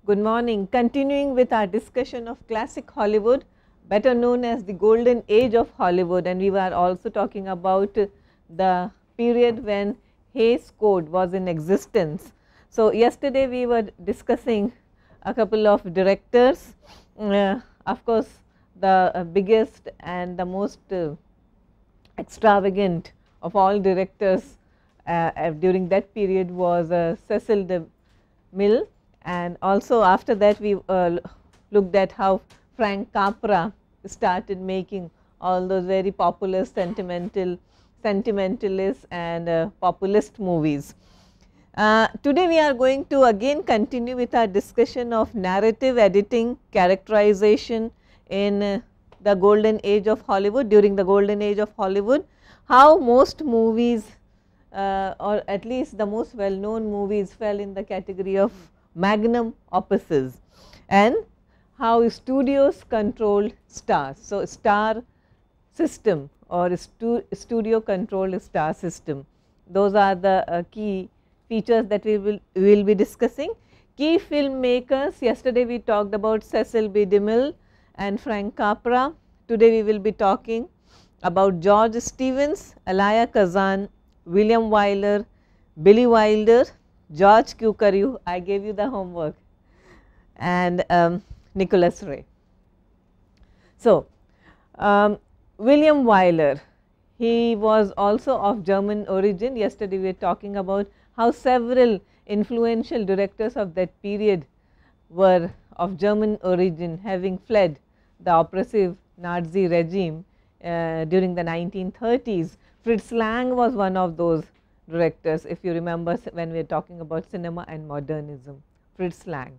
Good morning. Continuing with our discussion of classic Hollywood, better known as the golden age of Hollywood, and we were also talking about the period when Hays Code was in existence. So, yesterday we were discussing a couple of directors, of course, the biggest and the most extravagant of all directors during that period was Cecil DeMille. And also after that we looked at how Frank Capra started making all those very popular sentimentalist and populist movies. Today we are going to again continue with our discussion of narrative editing, characterization in the golden age of Hollywood, during the golden age of Hollywood, how most movies or at least the most well known movies fell in the category of magnum opuses, and how studios controlled stars. So, star system or studio controlled star system, those are the key features that we will be discussing. Key filmmakers, yesterday we talked about Cecil B. DeMille and Frank Capra. Today we will be talking about George Stevens, Elia Kazan, William Wyler, Billy Wilder, George Cukor, I gave you the homework, and Nicholas Ray. So, William Wyler, he was also of German origin. Yesterday we were talking about how several influential directors of that period were of German origin, having fled the oppressive Nazi regime during the 1930s. Fritz Lang was one of those directors, if you remember when we are talking about cinema and modernism, Fritz Lang.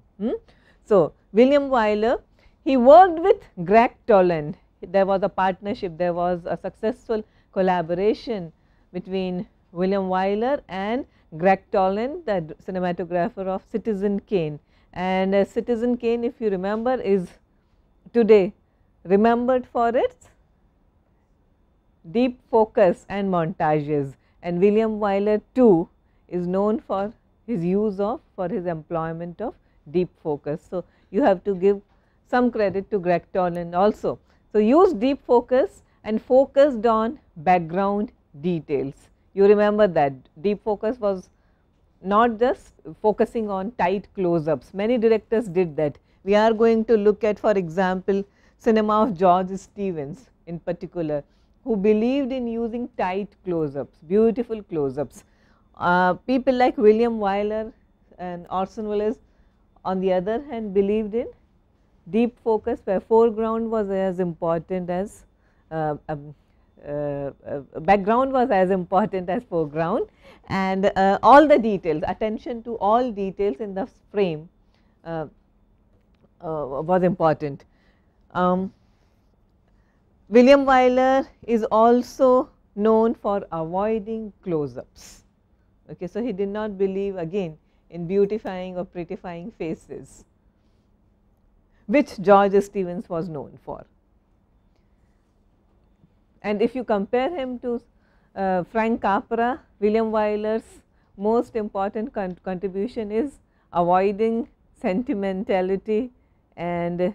So, William Wyler, he worked with Greg Toland. There was a partnership, there was a successful collaboration between William Wyler and Greg Toland, the cinematographer of Citizen Kane. And Citizen Kane, if you remember, is today remembered for its deep focus and montages. And William Wyler too is known for his his employment of deep focus. So, you have to give some credit to Greg Toland also. So, used deep focus and focused on background details. You remember that deep focus was not just focusing on tight close-ups, many directors did that. We are going to look at, for example, cinema of George Stevens in particular, who believed in using tight close-ups, beautiful close-ups. People like William Wyler and Orson Welles, on the other hand, believed in deep focus, where foreground was as important as background was as important as foreground, and all the details, attention to all details in the frame was important. William Wyler is also known for avoiding close-ups. Okay, so, he did not believe again in beautifying or prettifying faces, which George Stevens was known for. And if you compare him to Frank Capra, William Wyler's most important contribution is avoiding sentimentality and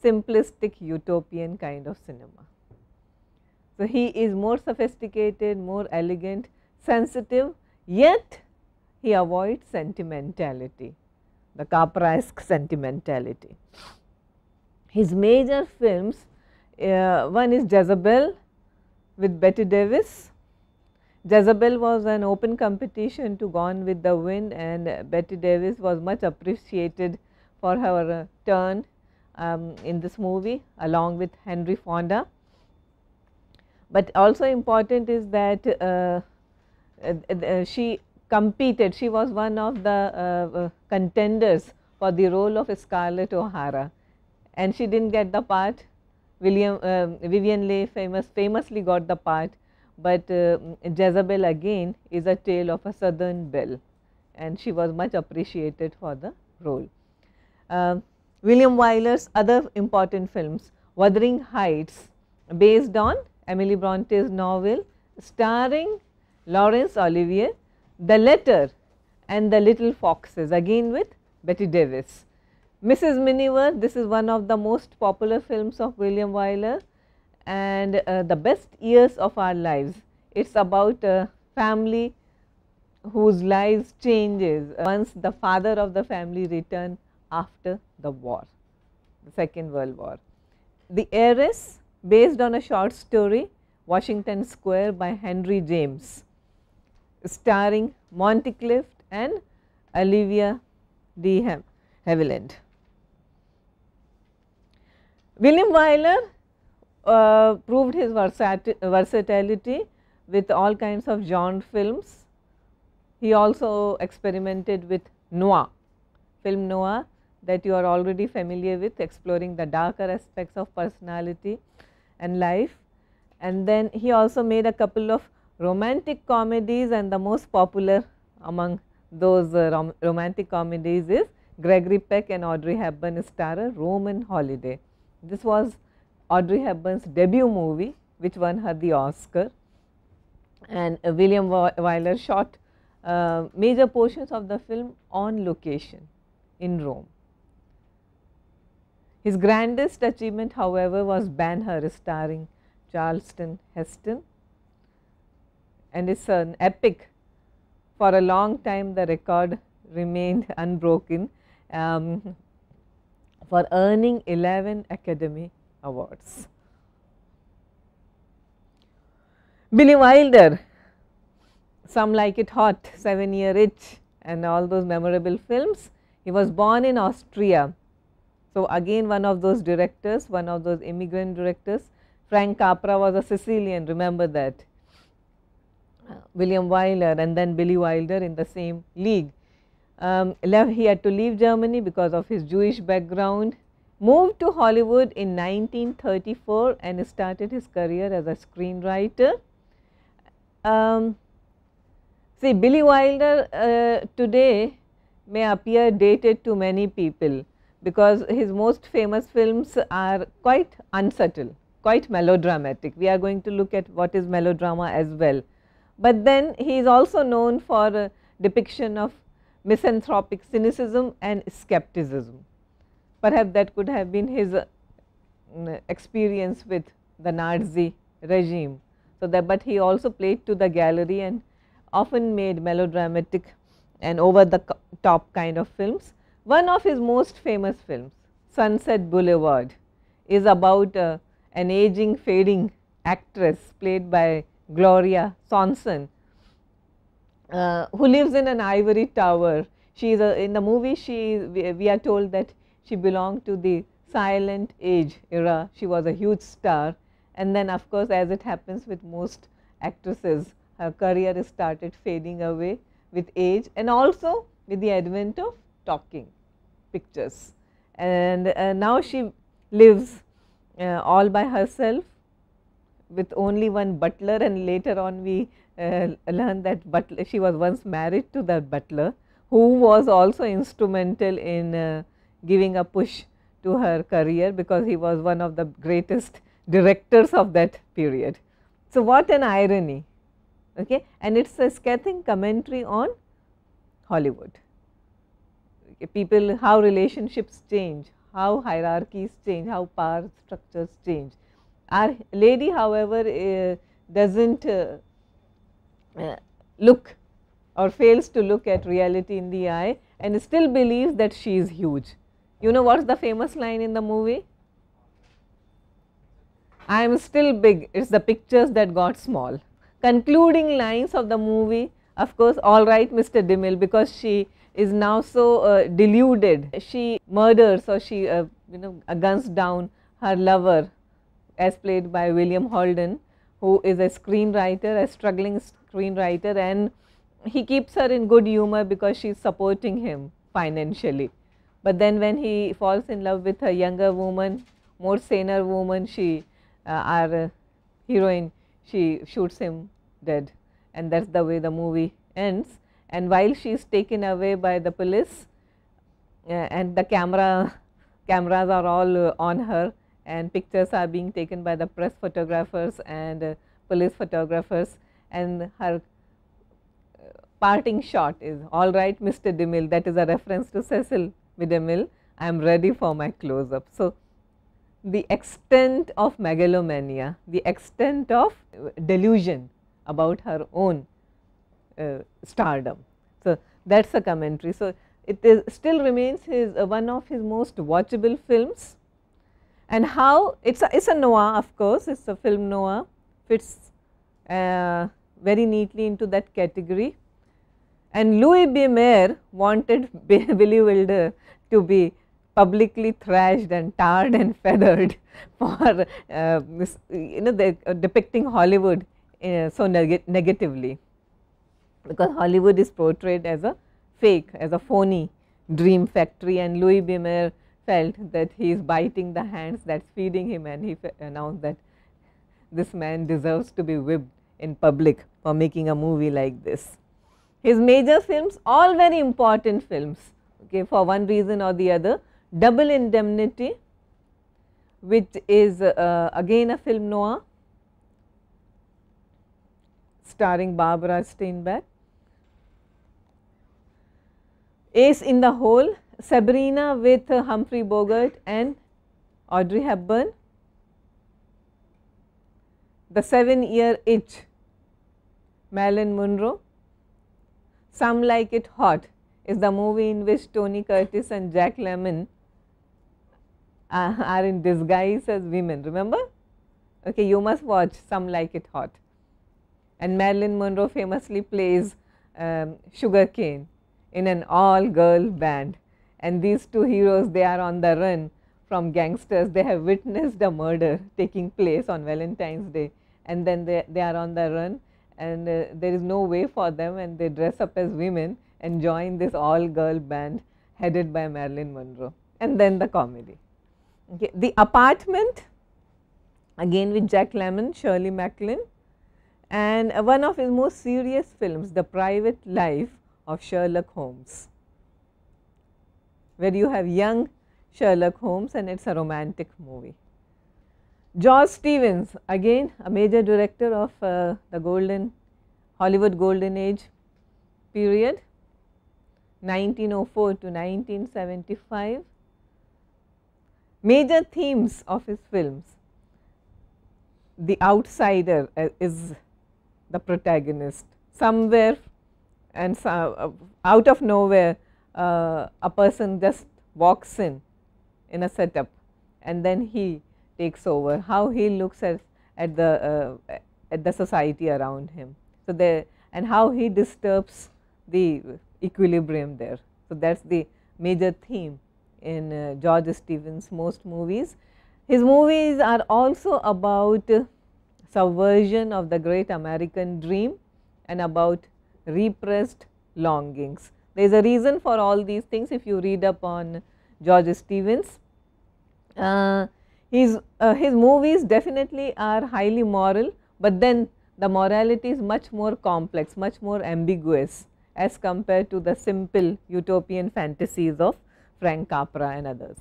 simplistic utopian kind of cinema. So, he is more sophisticated, more elegant, sensitive, yet he avoids sentimentality, the Capra-esque sentimentality. His major films, one is Jezebel with Bette Davis. Jezebel was an open competition to Gone with the Wind, and Bette Davis was much appreciated for her turn in this movie along with Henry Fonda. But also important is that she competed, she was one of the contenders for the role of Scarlett O'Hara, and she did not get the part. Vivian Leigh famously got the part, but Jezebel again is a tale of a southern belle, and she was much appreciated for the role. William Wyler's other important films, Wuthering Heights, based on Emily Bronte's novel, starring Laurence Olivier, The Letter and The Little Foxes, again with Bette Davis. Mrs. Miniver, this is one of the most popular films of William Wyler, and The Best Years of Our Lives. It is about a family whose lives changes once the father of the family returned after the war, the Second World War. The Heiress, based on a short story, Washington Square by Henry James, starring Monty Clift and Olivia de Havilland. William Wyler proved his versatility with all kinds of genre films. He also experimented with noir, film noir, that you are already familiar with, exploring the darker aspects of personality and life. And then he also made a couple of romantic comedies, and the most popular among those romantic comedies is Gregory Peck and Audrey Hepburn star a Roman Holiday. This was Audrey Hepburn's debut movie, which won her the Oscar, and William Wyler shot major portions of the film on location in Rome. His grandest achievement, however, was Ben-Hur, starring Charlton Heston, and it's an epic. For a long time the record remained unbroken for earning 11 Academy Awards. Billy Wilder, Some Like It Hot, 7-Year Itch, and all those memorable films. He was born in Austria. So, again one of those directors, one of those immigrant directors. Frank Capra was a Sicilian, remember that. William Wyler and then Billy Wilder in the same league. He had to leave Germany because of his Jewish background, moved to Hollywood in 1934 and started his career as a screenwriter. See, Billy Wilder today may appear dated to many people, because his most famous films are quite unsubtle, quite melodramatic. We are going to look at what is melodrama as well. But then he is also known for depiction of misanthropic cynicism and skepticism. Perhaps that could have been his experience with the Nazi regime. So that, but he also played to the gallery and often made melodramatic and over the top kind of films. One of his most famous films, Sunset Boulevard, is about an aging, fading actress played by Gloria Swanson, who lives in an ivory tower. She is in the movie, we are told that she belonged to the silent age era. She was a huge star, and then of course, as it happens with most actresses, her career started fading away with age and also with the advent of talking pictures. And now she lives all by herself with only one butler, and later on we learn that she was once married to that butler, who was also instrumental in giving a push to her career, because he was one of the greatest directors of that period. So, what an irony, okay? And it is a scathing commentary on Hollywood. Okay, people, how relationships change, how hierarchies change, how power structures change. Our lady, however, does not look or fails to look at reality in the eye and still believes that she is huge. You know what is the famous line in the movie? I am still big, it is the pictures that got small. Concluding lines of the movie, of course, all right Mr. DeMille, because she is now so deluded. She murders, or she guns down her lover, as played by William Holden, who is a screenwriter, a struggling screenwriter, and he keeps her in good humor because she is supporting him financially. But then when he falls in love with a younger woman, more saner woman, our heroine, she shoots him dead, and that is the way the movie ends. And while she is taken away by the police, and the cameras are all on her, and pictures are being taken by the press photographers and police photographers, and her parting shot is, all right Mr. DeMille, that is a reference to Cecil B. DeMille, I am ready for my close-up. So, the extent of megalomania, the extent of delusion about her own stardom. So, that is a commentary. So, it is still remains his one of his most watchable films, and how it is a noir, of course, it is a film noir, fits very neatly into that category. And Louis B. Mayer wanted Billy Wilder to be publicly thrashed and tarred and feathered for this, depicting Hollywood so negatively, because Hollywood is portrayed as a fake, as a phony dream factory, and Louis B. Mayer felt that he is biting the hands that is feeding him, and he announced that this man deserves to be whipped in public for making a movie like this. His major films, all very important films, okay, for one reason or the other. Double Indemnity, which is again a film noir starring Barbara Steinbeck. Ace in the Hole, Sabrina with Humphrey Bogart and Audrey Hepburn. The 7-Year Itch, Marilyn Monroe. Some Like It Hot is the movie in which Tony Curtis and Jack Lemmon are in disguise as women, remember? Okay, you must watch Some Like It Hot. And Marilyn Monroe famously plays Sugar Cane in an all-girl band, and these two heroes, they are on the run from gangsters. They have witnessed a murder taking place on Valentine's Day, and then they are on the run, and there is no way for them, and they dress up as women and join this all-girl band headed by Marilyn Monroe. And then the comedy. Okay. The Apartment, again with Jack Lemmon, Shirley MacLaine, and one of his most serious films, The Private Life of Sherlock Holmes, where you have young Sherlock Holmes, and it is a romantic movie. George Stevens, again a major director of the Hollywood Golden Age period, 1904 to 1975. Major themes of his films: the outsider is the protagonist. Somewhere and out of nowhere, a person just walks in a setup, and then he takes over. How he looks at the society around him. So there, and how he disturbs the equilibrium there. So that is the major theme in George Stevens' most movies. His movies are also about subversion of the great American dream and about repressed longings. There is a reason for all these things if you read up on George Stevens. His movies definitely are highly moral, but then the morality is much more complex, much more ambiguous as compared to the simple utopian fantasies of Frank Capra and others.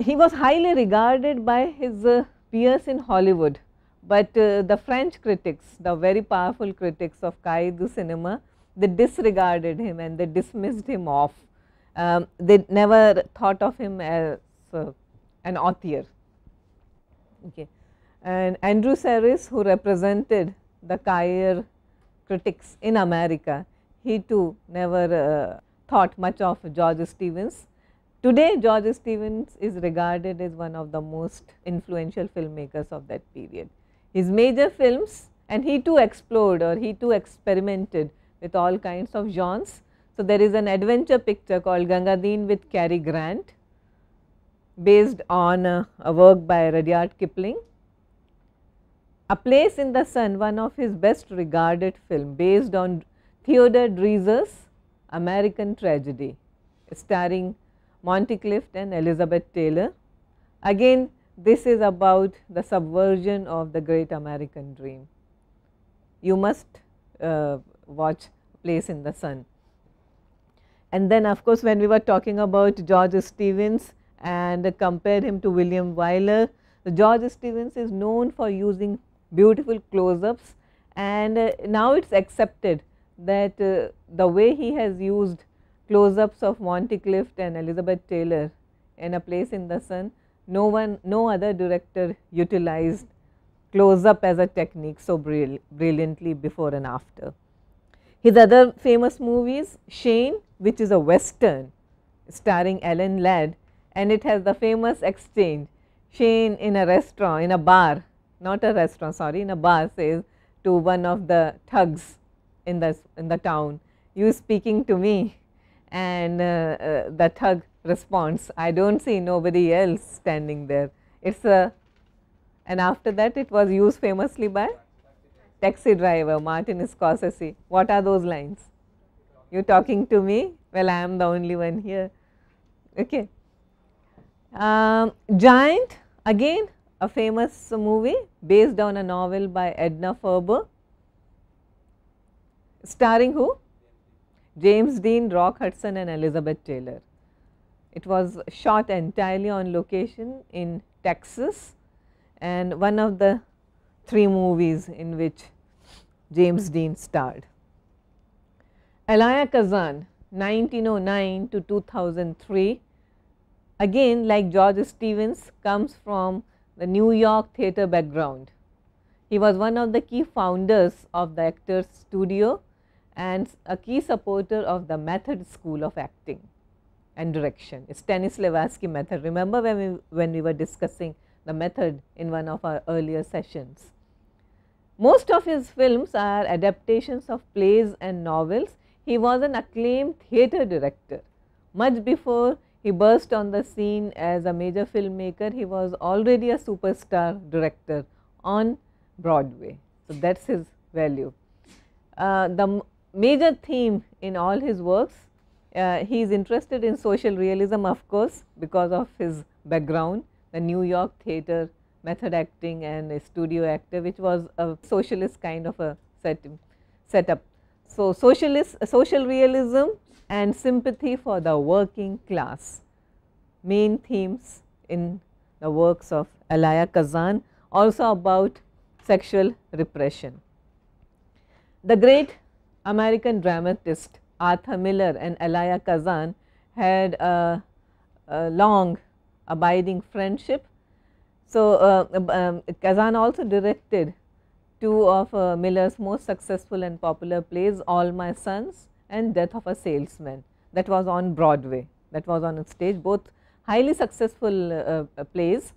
He was highly regarded by his peers in Hollywood, but the French critics, the very powerful critics of Cahiers du Cinema, they disregarded him and they dismissed him off. They never thought of him as an author. Okay. And Andrew Sarris, who represented the Cahiers critics in America, he too never thought much of George Stevens. Today George Stevens is regarded as one of the most influential filmmakers of that period. His major films, and he too explored, or he too experimented with all kinds of genres. So there is an adventure picture called Gangadeen with Cary Grant, based on a work by Rudyard Kipling. A Place in the Sun, one of his best regarded film, based on Theodore Dreiser's American Tragedy, starring Monty Clift and Elizabeth Taylor. Again, this is about the subversion of the great American dream. You must watch Place in the Sun. And then of course, when we were talking about George Stevens and compared him to William Wyler, George Stevens is known for using beautiful close-ups, and now it is accepted that the way he has used close-ups of Monty Clift and Elizabeth Taylor in A Place in the Sun. No other director utilized close-up as a technique so brilliantly before and after. His other famous movies, Shane, which is a western starring Ellen Ladd, and it has the famous exchange. Shane in a restaurant, in a bar, not a restaurant, sorry, in a bar, says to one of the thugs in the town, "You speaking to me?" And the thug responds, "I don't see nobody else standing there." It's a, and after that it was used famously by Taxi Driver, Martin Scorsese. What are those lines? "You talking to me? Well, I am the only one here." Okay. Giant, again a famous movie based on a novel by Edna Ferber, starring who? James Dean, Rock Hudson and Elizabeth Taylor. It was shot entirely on location in Texas, and one of the 3 movies in which James Dean starred. Elia Kazan, 1909 to 2003, again like George Stevens, comes from the New York theatre background. He was one of the key founders of the Actors Studio and a key supporter of the method school of acting and direction, Stanislavski method. Remember when we were discussing the method in one of our earlier sessions. Most of his films are adaptations of plays and novels. He was an acclaimed theatre director. Much before he burst on the scene as a major filmmaker, he was already a superstar director on Broadway. So, that is his value. The major theme in all his works, he is interested in social realism, of course, because of his background, the New York theatre, method acting and a studio actor, which was a socialist kind of a setup. So, social realism and sympathy for the working class, main themes in the works of Elia Kazan, also about sexual repression. The great American dramatist Arthur Miller and Elia Kazan had a long abiding friendship. So, Kazan also directed 2 of Miller's most successful and popular plays, All My Sons and Death of a Salesman, that was on Broadway, that was on a stage, both highly successful plays.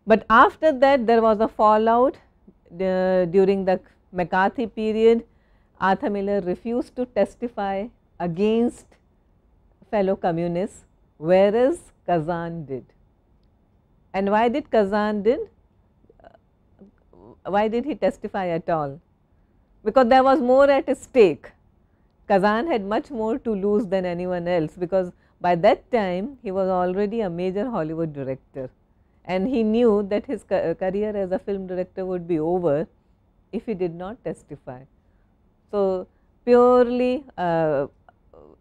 But after that there was a fallout during the McCarthy period. Arthur Miller refused to testify against fellow communists, whereas Kazan did. And why did Kazan did? Why did he testify at all? Because there was more at stake. Kazan had much more to lose than anyone else, because by that time he was already a major Hollywood director, and he knew that his career as a film director would be over if he did not testify. So, purely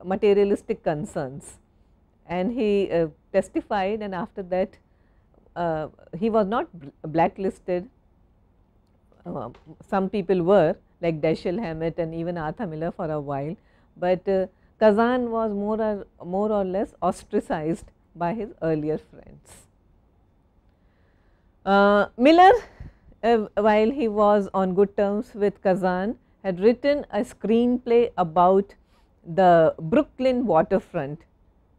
materialistic concerns, and he testified, and after that he was not blacklisted. Some people were, like Dashiell Hammett and even Arthur Miller for a while, but Kazan was more or less ostracized by his earlier friends. Miller, while he was on good terms with Kazan, had written a screenplay about the Brooklyn waterfront.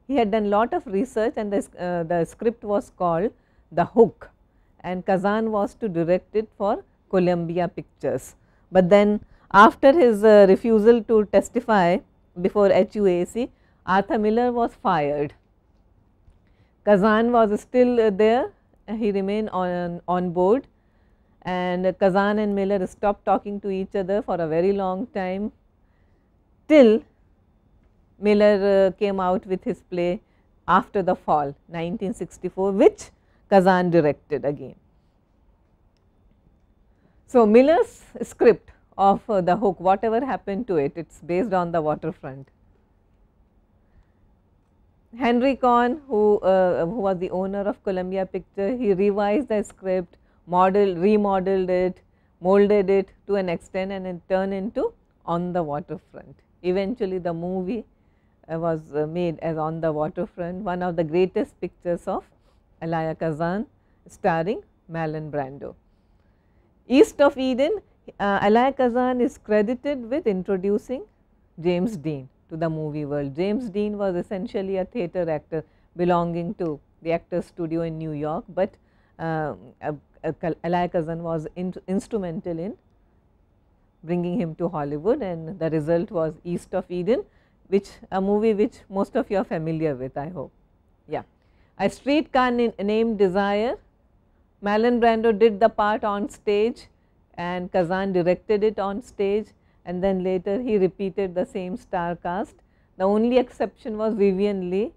He had done lot of research, and the script was called The Hook, and Kazan was to direct it for Columbia Pictures. But then after his refusal to testify before HUAC, Arthur Miller was fired. Kazan was still there, he remained on board, and Kazan and Miller stopped talking to each other for a very long time, till Miller came out with his play After the Fall, 1964, which Kazan directed again. So, Miller's script of The Hook, whatever happened to it, it is based on the waterfront. Henry Cohn, who was the owner of Columbia Picture, he revised the script, remodeled it, molded it to an extent, and it turned into On the Waterfront. Eventually, the movie was made as On the Waterfront, one of the greatest pictures of Elia Kazan, starring Marlon Brando. East of Eden, Elia Kazan is credited with introducing James Dean to the movie world. James Dean was essentially a theatre actor belonging to the Actors Studio in New York, but Elia Kazan was instrumental in bringing him to Hollywood, and the result was East of Eden, which a movie which most of you are familiar with, I hope. Yeah. A Streetcar Named Desire, Marlon Brando did the part on stage and Kazan directed it on stage, and then later he repeated the same star cast. The only exception was Vivian Leigh,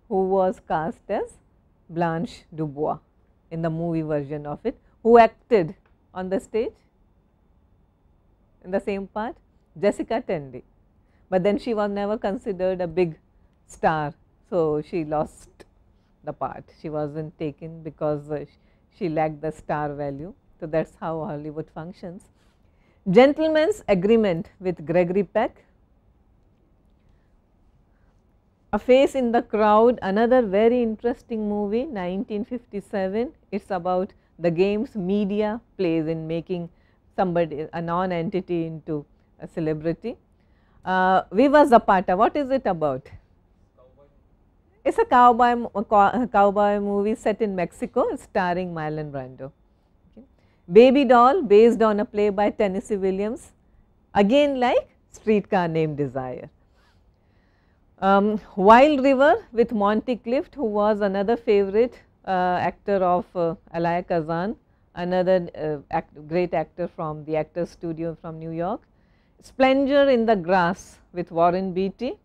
who was cast as Blanche Dubois in the movie version of it. Who acted on the stage in the same part? Jessica Tandy, but then she was never considered a big star, so she lost the part. She was not taken because she lacked the star value. So, that is how Hollywood functions. Gentleman's Agreement with Gregory Peck, A Face in the Crowd, another very interesting movie, 1957. It is about the games media plays in making somebody, a non-entity, into a celebrity. Viva Zapata, what is it about? It is a cowboy movie set in Mexico, starring Marlon Brando. Okay. Baby Doll, based on a play by Tennessee Williams, again like Streetcar Named Desire. Wild River with Monty Clift, who was another favorite actor of Elia Kazan, another great actor from the Actors Studio from New York. Splendour in the Grass with Warren Beatty,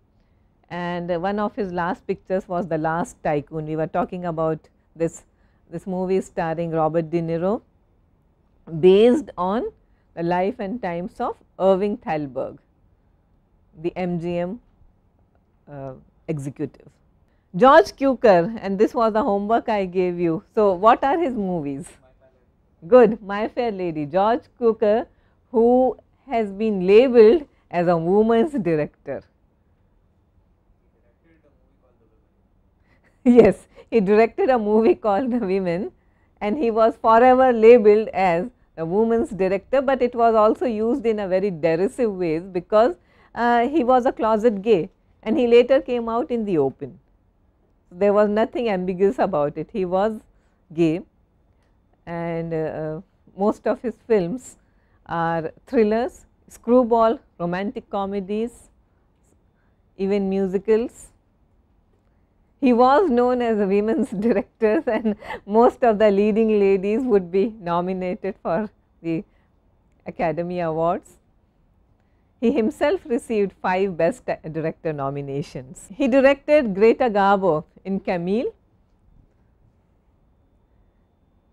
and one of his last pictures was The Last Tycoon. We were talking about this movie starring Robert De Niro, based on the life and times of Irving Thalberg, the MGM executive. George Cukor, and this was the homework I gave you. So, what are his movies? Good, My Fair Lady. George Cukor, who has been labeled as a woman's director. Yes, he directed a movie called The Women, and he was forever labeled as a woman's director, but it was also used in a very derisive ways because he was a closet gay and he later came out in the open. There was nothing ambiguous about it. He was gay, and most of his films are thrillers, screwball, romantic comedies, even musicals. He was known as a women's director, and most of the leading ladies would be nominated for the Academy Awards. He himself received 5 Best Director nominations. He directed Greta Garbo in Camille,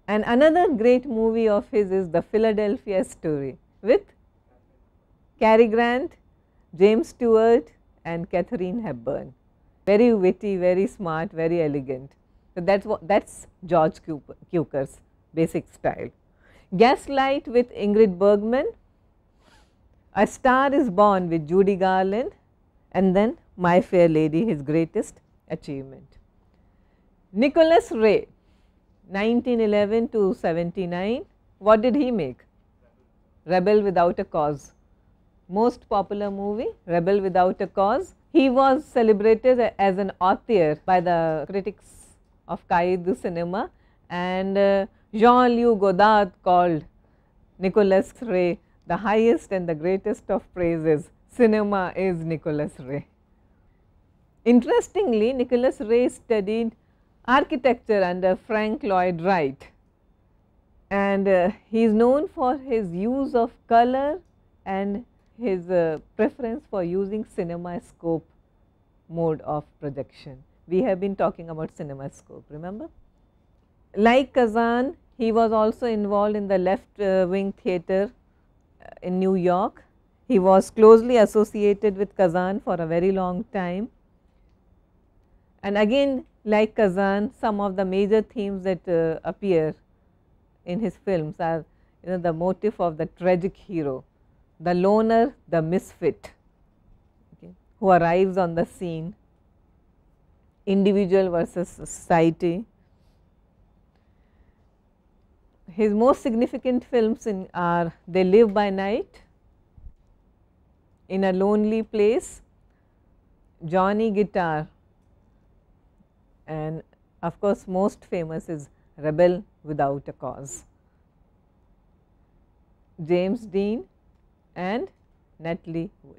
and another great movie of his is The Philadelphia Story with Cary Grant, James Stewart and Katharine Hepburn. Very witty, very smart, very elegant. So, that's George Cukor's basic style. Gaslight with Ingrid Bergman, A Star is Born with Judy Garland, and then My Fair Lady, his greatest achievement. Nicholas Ray, 1911 to 79, what did he make? Rebel Without a Cause. Most popular movie, Rebel Without a Cause. He was celebrated as an author by the critics of Cahiers du Cinema, and Jean-Louis Godard called Nicholas Ray the highest and the greatest of praises. Cinema is Nicholas Ray. Interestingly, Nicholas Ray studied architecture under Frank Lloyd Wright, and he is known for his use of color and his preference for using cinemascope mode of projection. We have been talking about cinemascope, remember? Like Kazan, he was also involved in the left wing theatre in New York. He was closely associated with Kazan for a very long time, and again, like Kazan, some of the major themes that appear in his films are, the motif of the tragic hero, the loner, the misfit, okay, who arrives on the scene, individual versus society. His most significant films are They Live by Night, In a Lonely Place, Johnny Guitar, and of course, most famous is Rebel Without a Cause. James Dean and Natalie Wood.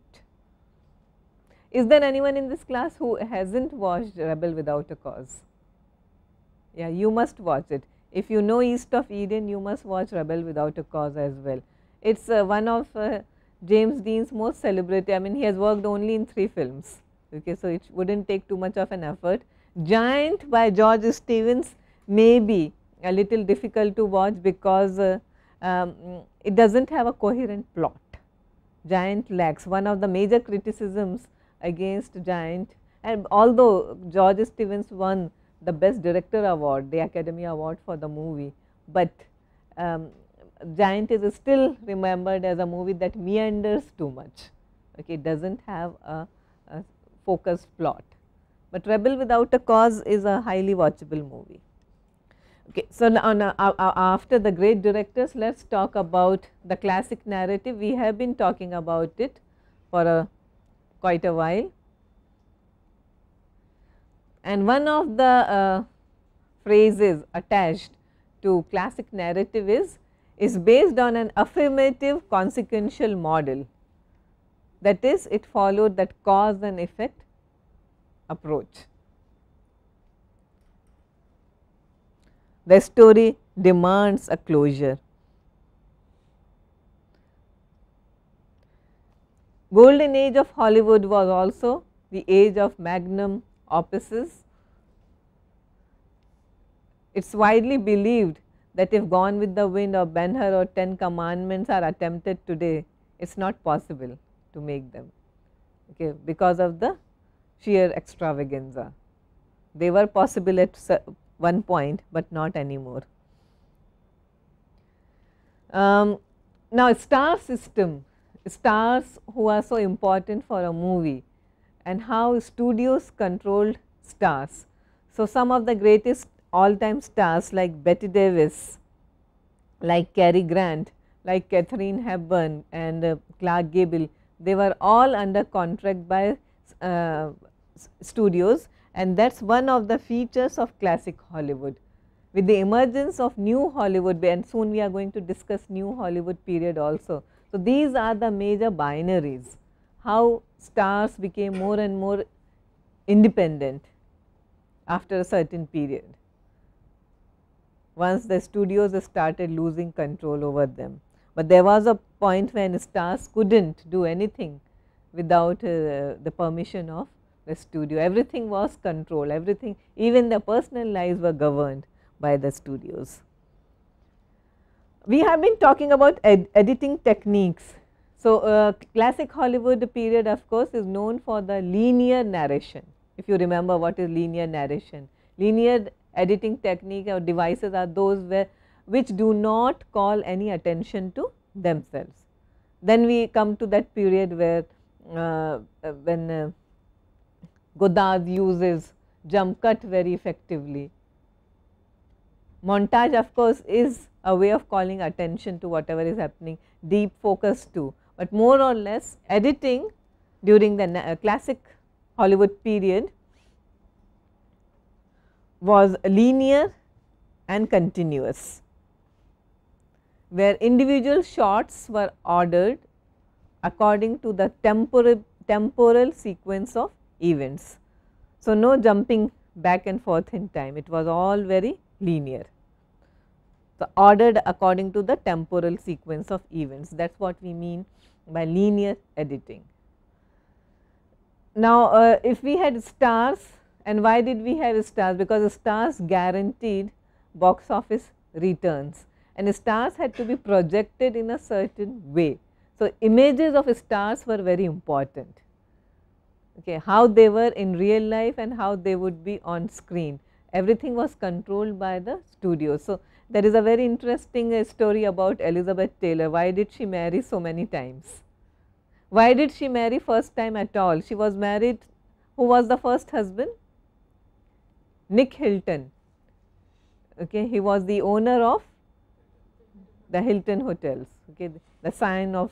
Is there anyone in this class who hasn't watched Rebel Without a Cause? Yeah, you must watch it. If you know East of Eden, you must watch Rebel Without a Cause as well. It is one of James Dean's most celebrated. I mean, he has worked only in 3 films. Okay, so it wouldn't take too much of an effort. Giant by George Stevens may be a little difficult to watch because it does not have a coherent plot. Giant lacks. One of the major criticisms against Giant, and although George Stevens won the Best Director Award, the Academy Award for the movie, but Giant is still remembered as a movie that meanders too much. Okay, it does not have a focused plot, but Rebel Without a Cause is a highly watchable movie. Okay, so now after the great directors, let us talk about the classic narrative. We have been talking about it for quite a while, and one of the phrases attached to classic narrative is based on an affirmative consequential model. That is, it followed that cause and effect approach. The story demands a closure. Golden age of Hollywood was also the age of magnum opuses. It is widely believed that if Gone with the Wind or Ben-Hur or 10 Commandments are attempted today, it is not possible to make them, okay, because of the sheer extravaganza. They were possible at one point, but not anymore. Now, star system, stars who are so important for a movie, and how studios controlled stars. So, some of the greatest all time stars like Betty Davis, like Cary Grant, like Katharine Hepburn and Clark Gable, they were all under contract by studios, and that is one of the features of classic Hollywood. With the emergence of new Hollywood, and soon we are going to discuss new Hollywood period also. So, these are the major binaries, how stars became more and more independent after a certain period, once the studios started losing control over them. But there was a point when stars could not do anything without the permission of the studio. Everything was controlled, everything, even the personal lives were governed by the studios. We have been talking about editing techniques. So, classic Hollywood period of course is known for the linear narration. If you remember what is linear narration, linear editing technique or devices are those which do not call any attention to themselves. Then we come to that period where when Godard uses jump cut very effectively. Montage of course is a way of calling attention to whatever is happening, deep focus too, but more or less editing during the classic Hollywood period was linear and continuous, where individual shots were ordered according to the temporal sequence of events. So, no jumping back and forth in time, it was all very linear. So, ordered according to the temporal sequence of events, that is what we mean by linear editing. Now, if we had stars, and why did we have stars? Because stars guaranteed box office returns, and stars had to be projected in a certain way. So, images of stars were very important, okay, how they were in real life and how they would be on screen. Everything was controlled by the studio. So, there is a very interesting story about Elizabeth Taylor. Why did she marry so many times? Why did she marry first time at all? She was married, who was the first husband? Nick Hilton. Okay, he was the owner of the Hilton hotels, okay, the sign of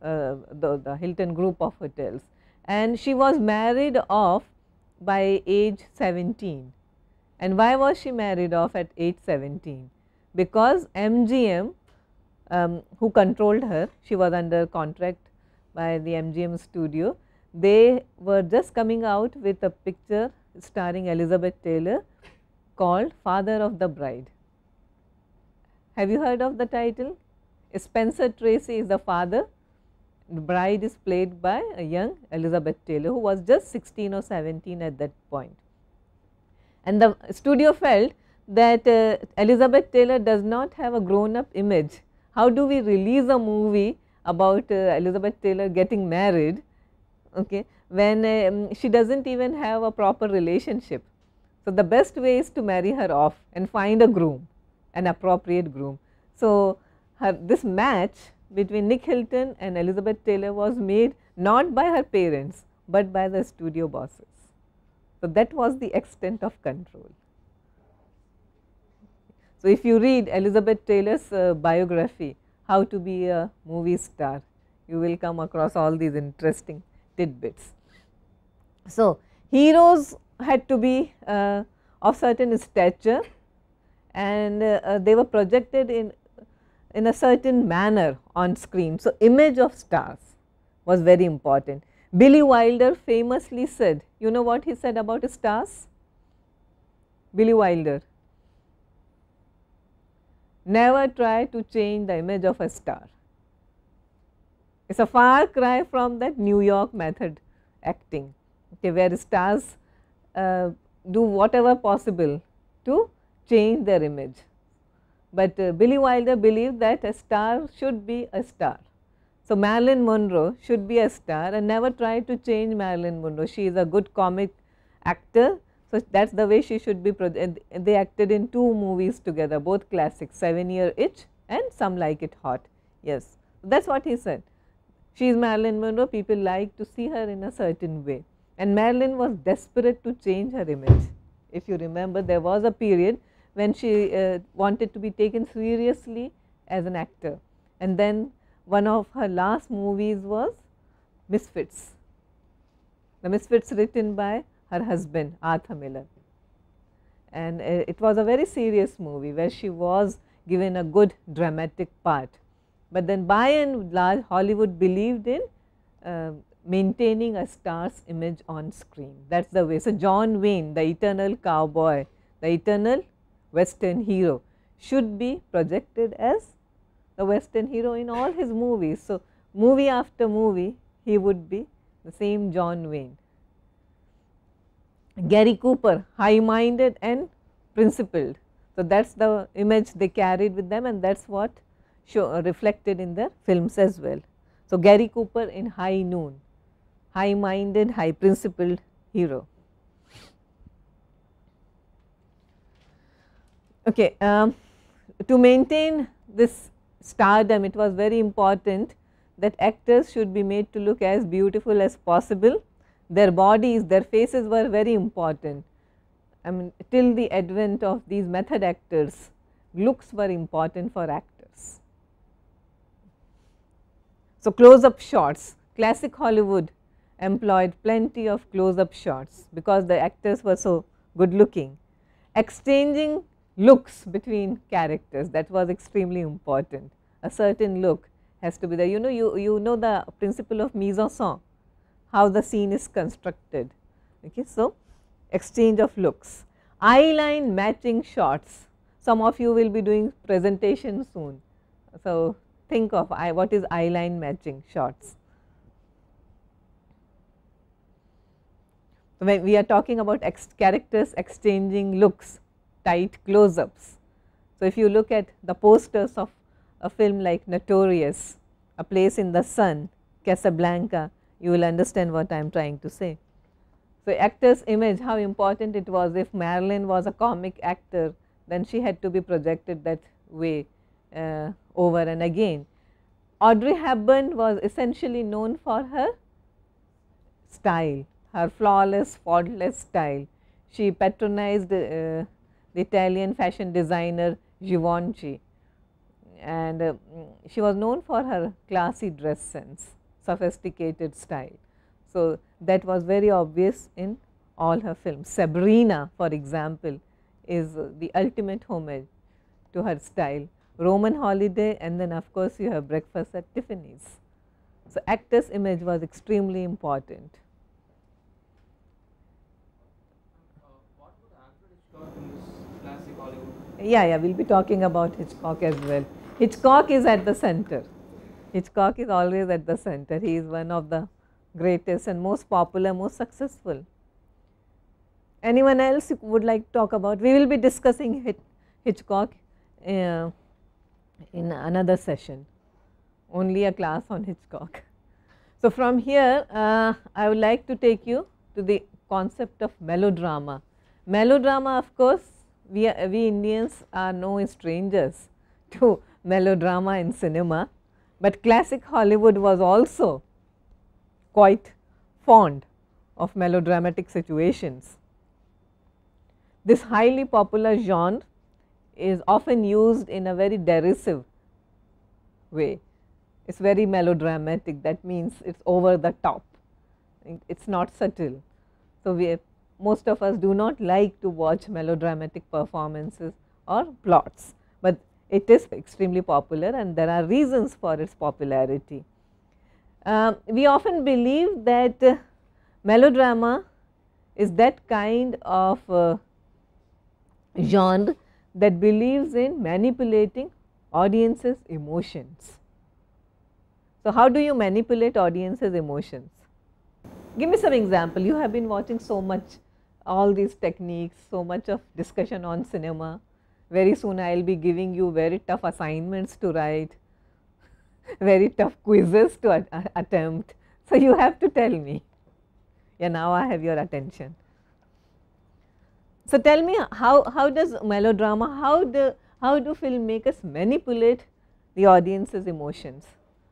the Hilton group of hotels, and she was married off by age 17. And why was she married off at age 17? Because MGM, who controlled her, she was under contract by the MGM studio, they were just coming out with a picture starring Elizabeth Taylor called Father of the Bride. Have you heard of the title? Spencer Tracy is the father. The bride is played by a young Elizabeth Taylor, who was just 16 or 17 at that point. And the studio felt that Elizabeth Taylor does not have a grown up image. How do we release a movie about Elizabeth Taylor getting married, okay, when she does not even have a proper relationship? So, the best way is to marry her off and find a groom, an appropriate groom. So, this match between Nick Hilton and Elizabeth Taylor was made not by her parents, but by the studio bosses. So, that was the extent of control. So, if you read Elizabeth Taylor's biography, How to be a Movie Star, you will come across all these interesting tidbits. So, heroes had to be of certain stature, and they were projected in a certain manner on screen. So, image of stars was very important. Billy Wilder famously said, you know what he said about stars? Billy Wilder, never try to change the image of a star. It is a far cry from that New York method acting, okay, where stars do whatever possible to change their image. But Billy Wilder believed that a star should be a star. So, Marilyn Monroe should be a star, and never try to change Marilyn Monroe. She is a good comic actor. So, that is the way she should be projected. They acted in 2 movies together, both classics, 7 Year Itch and Some Like It Hot. Yes, that is what he said. She is Marilyn Monroe, people like to see her in a certain way, and Marilyn was desperate to change her image. If you remember, there was a period when she wanted to be taken seriously as an actor, and then one of her last movies was Misfits. The Misfits written by her husband Arthur Miller, and it was a very serious movie where she was given a good dramatic part. But then by and large Hollywood believed in maintaining a star's image on screen. That is the way. So, John Wayne, the eternal cowboy, the eternal Western hero, should be projected as the Western hero in all his movies. So, movie after movie he would be the same John Wayne. Gary Cooper, high minded and principled. So, that is the image they carried with them, and that is what reflected in their films as well. So, Gary Cooper in High Noon, high minded, high principled hero. Okay, to maintain this stardom, it was very important that actors should be made to look as beautiful as possible. Their bodies, their faces were very important. I mean, till the advent of these method actors, looks were important for actors. So, close-up shots, classic Hollywood employed plenty of close-up shots because the actors were so good looking. Exchanging looks between characters, that was extremely important. A certain look has to be there. You know the principle of mise-en-scène, how the scene is constructed. Okay, so, exchange of looks. Eyeline matching shots, some of you will be doing presentation soon. So, think of what is eyeline matching shots. So, when we are talking about characters exchanging looks, tight close-ups. So, if you look at the posters of a film like Notorious, A Place in the Sun, Casablanca, you will understand what I am trying to say. So, actor's image, how important it was. If Marilyn was a comic actor, then she had to be projected that way over and again. Audrey Hepburn was essentially known for her style, her flawless, faultless style. She patronized the Italian fashion designer Givenchy, and she was known for her classy dress sense, sophisticated style. So, that was very obvious in all her films. Sabrina, for example, is the ultimate homage to her style. Roman Holiday, and then of course, you have Breakfast at Tiffany's. So, actor's image was extremely important. What would Alfred Hitchcock in this classic Hollywood? Yeah, we will be talking about Hitchcock as well. Hitchcock is at the center. Hitchcock is always at the center. He is one of the greatest and most popular, most successful. Anyone else you would like to talk about? We will be discussing Hitchcock in another session, only a class on Hitchcock. So, from here I would like to take you to the concept of melodrama. Melodrama, of course, we Indians are no strangers to melodrama in cinema, but classic Hollywood was also quite fond of melodramatic situations. This highly popular genre is often used in a very derisive way. It is very melodramatic, that means it is over the top, it is not subtle. So, most of us do not like to watch melodramatic performances or plots, but it is extremely popular and there are reasons for its popularity. We often believe that melodrama is that kind of genre that believes in manipulating audiences' emotions. So, how do you manipulate audiences' emotions? Give me some example. You have been watching so much, all these techniques, so much of discussion on cinema. Very soon I will be giving you very tough assignments to write, very tough quizzes to attempt. So, you have to tell me. Yeah, now I have your attention. So, tell me how does melodrama, how do filmmakers manipulate the audience's emotions?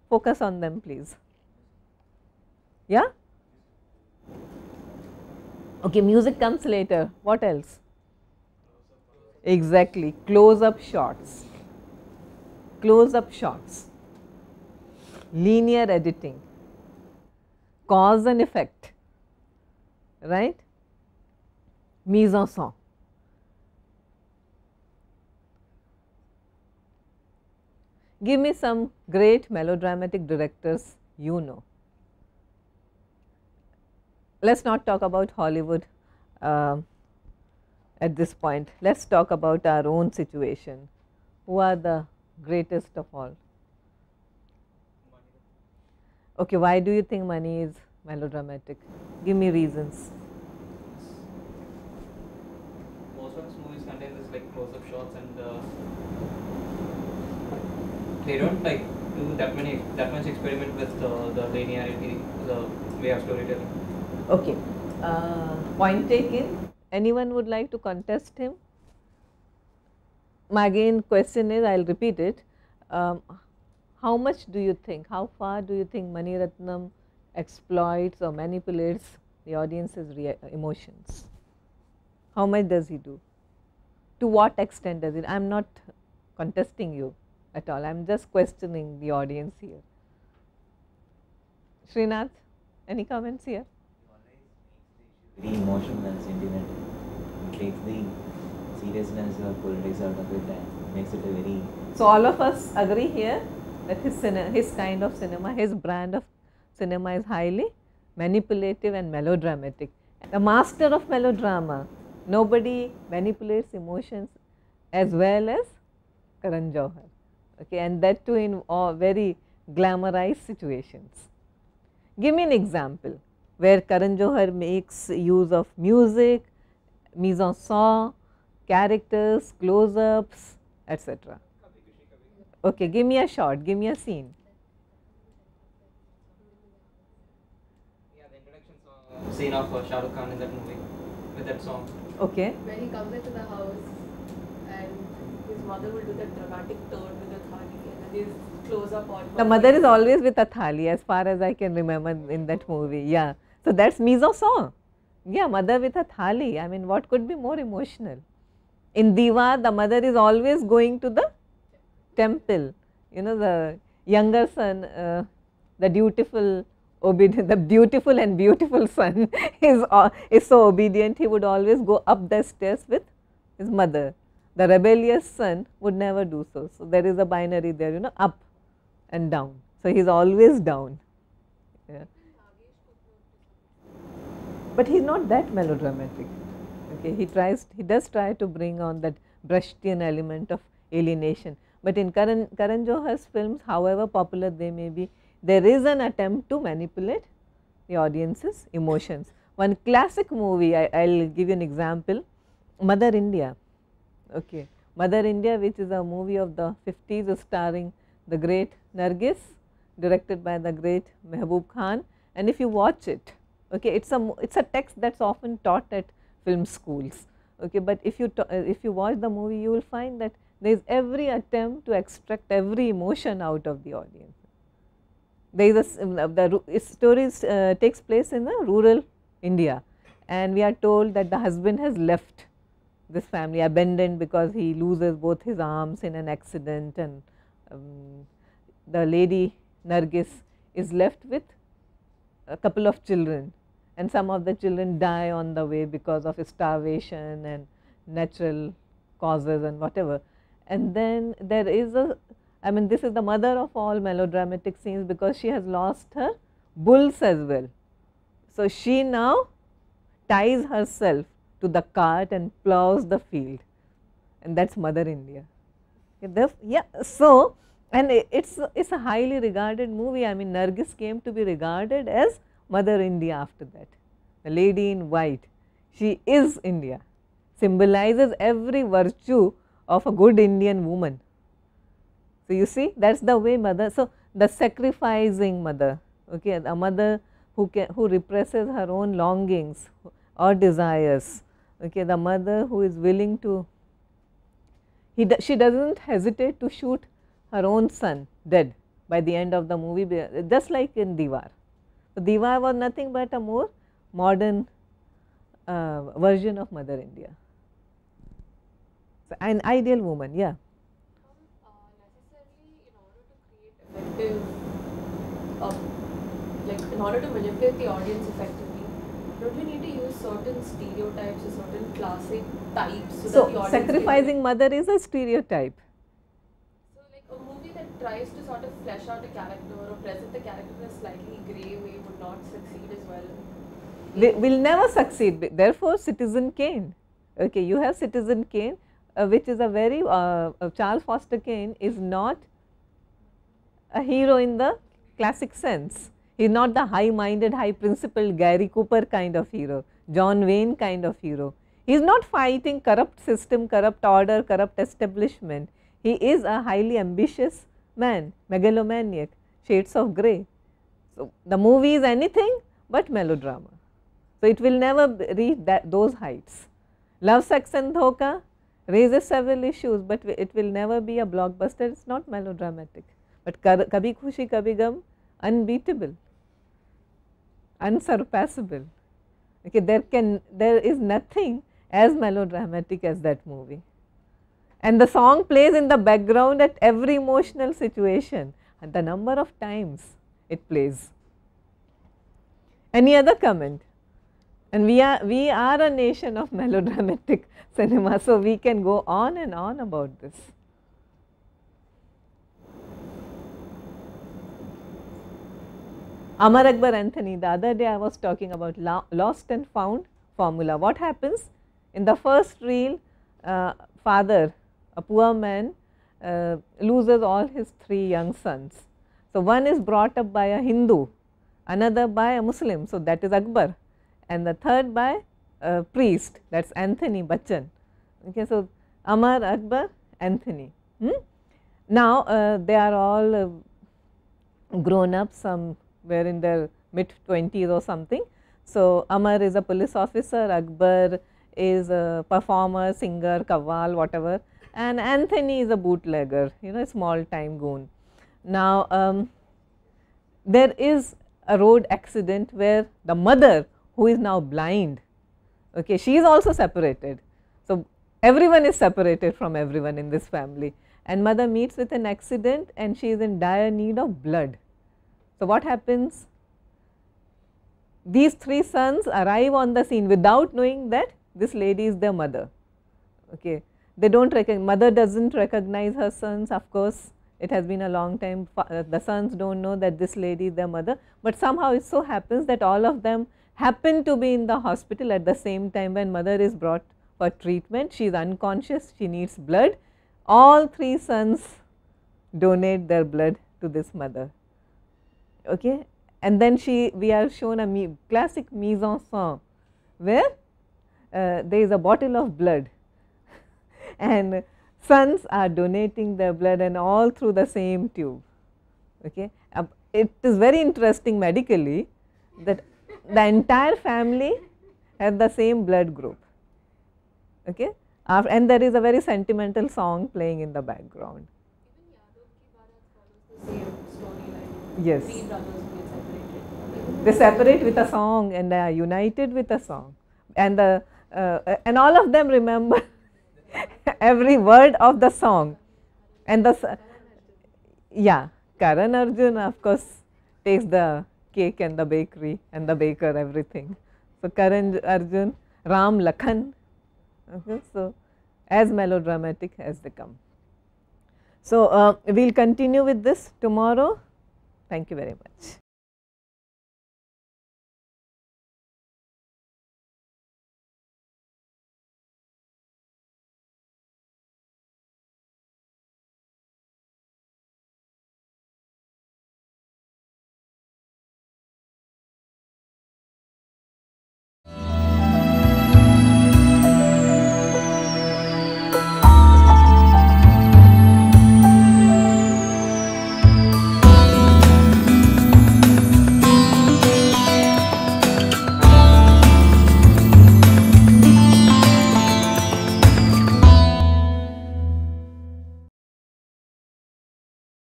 Focus on them, please. Yeah? Okay, music comes later. What else? Exactly, close-up shots. Close-up shots. Linear editing. Cause and effect. Right? Mise en scène. Give me some great melodramatic directors you know. Let us not talk about Hollywood at this point. Let us talk about our own situation. Who are the greatest of all? Okay, why do you think Money is melodramatic? Give me reasons. Most of his movies contain this like close-up shots, and they don't like do that much experiment with the linearity, the way of storytelling. Okay, point taken. Anyone would like to contest him? My again question is, I will repeat it. How much do you think, how far do you think Mani Ratnam exploits or manipulates the audience's emotions? How much does he do? To what extent does it? I am not contesting you at all, I am just questioning the audience here. Srinath, any comments here? Very emotional and sentimental. It takes the seriousness or politics out of it and makes it a very. So, all of us agree here that his kind of cinema, his brand of cinema is highly manipulative and melodramatic. The master of melodrama, nobody manipulates emotions as well as Karan Johar, okay, and that too in very glamorized situations. Give me an example where Karan Johar makes use of music, mise en scène, characters, close-ups, etc. Okay, give me a shot, give me a scene. Yeah, the introduction scene of Shah Rukh Khan in that movie with that song. Okay. When he comes into the house and his mother will do that dramatic turn with the thali and then these close-up on The mother is always with a thali, as far as I can remember in that movie. Yeah. So that's mise-en-scène. Yeah, mother with a thali. I mean, what could be more emotional? In Diwar, the mother is always going to the temple. You know, the younger son, the dutiful, obedient, the beautiful and beautiful son is so obedient. He would always go up the stairs with his mother. The rebellious son would never do so. So there is a binary there, you know, up and down. So he is always down. Yeah. But he is not that melodramatic. Okay, he does try to bring on that Brechtian element of alienation. But in Karan Johar's films, however popular they may be, there is an attempt to manipulate the audience's emotions. One classic movie, I will give you an example, Mother India. Okay, Mother India, which is a movie of the 50s starring the great Nargis, directed by the great Mehboob Khan. And if you watch it, okay, it's a text that's often taught at film schools. Okay, but if you watch the movie, you will find that there is every attempt to extract every emotion out of the audience. There is the story takes place in a rural India, and we are told that the husband has left this family, abandoned because he loses both his arms in an accident, and the lady Nargis is left with a couple of children, and some of the children die on the way because of starvation and natural causes and whatever. And then there is I mean, this is the mother of all melodramatic scenes because she has lost her bulls as well. So she now ties herself to the cart and plows the field, and that's Mother India. Yeah, so, and it's a highly regarded movie. I mean, Nargis came to be regarded as Mother India after that. The lady in white, she is India, symbolizes every virtue of a good Indian woman. So you see, that's the way mother. So the sacrificing mother, okay, a mother who represses her own longings or desires. Okay, the mother who is willing to, she doesn't hesitate to shoot her own son dead by the end of the movie, just like in Diwar. So Diwar was nothing but a more modern version of Mother India. So an ideal woman, yeah. Necessarily, in order to create effective, like in order to manipulate the audience effectively, don't we need to use certain stereotypes or certain classic types so that the audience sacrificing mother is a stereotype. So like a movie that tries to sort of flesh out a character or present the character in a slightly grey way would not succeed as well. Will never succeed. Therefore, Citizen Kane. Okay, you have Citizen Kane, which is a very Charles Foster Kane is not a hero in the classic sense. He is not the high-minded, high-principled Gary Cooper kind of hero, John Wayne kind of hero. He is not fighting corrupt system, corrupt order, corrupt establishment. He is a highly ambitious man, megalomaniac, shades of grey. So the movie is anything but melodrama. So it will never reach those heights. Love, Sex and Dhoka raises several issues, but it will never be a blockbuster. It is not melodramatic. But Kabhi Khushi Kabhi Gum, unbeatable, unsurpassable. Okay, there is nothing as melodramatic as that movie. And the song plays in the background at every emotional situation, and the number of times it plays. Any other comment? And we are a nation of melodramatic cinema, so we can go on and on about this. Amar Akbar Anthony, the other day I was talking about lost and found formula. What happens in the first reel, father, a poor man, loses all his 3 young sons. So one is brought up by a Hindu, another by a Muslim, so that is Akbar, and the third by a priest, that's Anthony Bachchan. Okay, so Amar, Akbar, Anthony. Now they are all grown up, some were in their mid-20s or something. So Amar is a police officer, Akbar is a performer, singer, kawwal, whatever, and Anthony is a bootlegger, you know, a small time goon. Now, there is a road accident where the mother, who is now blind, okay, she is also separated. So, everyone is separated from everyone in this family, and mother meets with an accident and she is in dire need of blood. So, what happens? These three sons arrive on the scene without knowing that this lady is their mother. Okay. They do not recognize, mother does not recognize her sons, of course, it has been a long time, the sons do not know that this lady is their mother, but somehow it so happens that all of them happen to be in the hospital at the same time when mother is brought for treatment. She is unconscious, she needs blood. All three sons donate their blood to this mother. Okay. And then we are shown a classic mise en scène where there is a bottle of blood and sons are donating their blood and all through the same tube. Okay. It is very interesting medically that the entire family has the same blood group. Okay. And there is a very sentimental song playing in the background. Even Yadav ki Barat follows the same storyline. Yes. Three brothers who get separated. They separate with a song and they are united with a song, and and all of them remember every word of the song. And yeah, Karan Arjun of course takes the cake and the bakery and the baker, everything. So, Karan Arjun, Ram Lakhan, okay, so as melodramatic as they come. So, we will continue with this tomorrow. Thank you very much.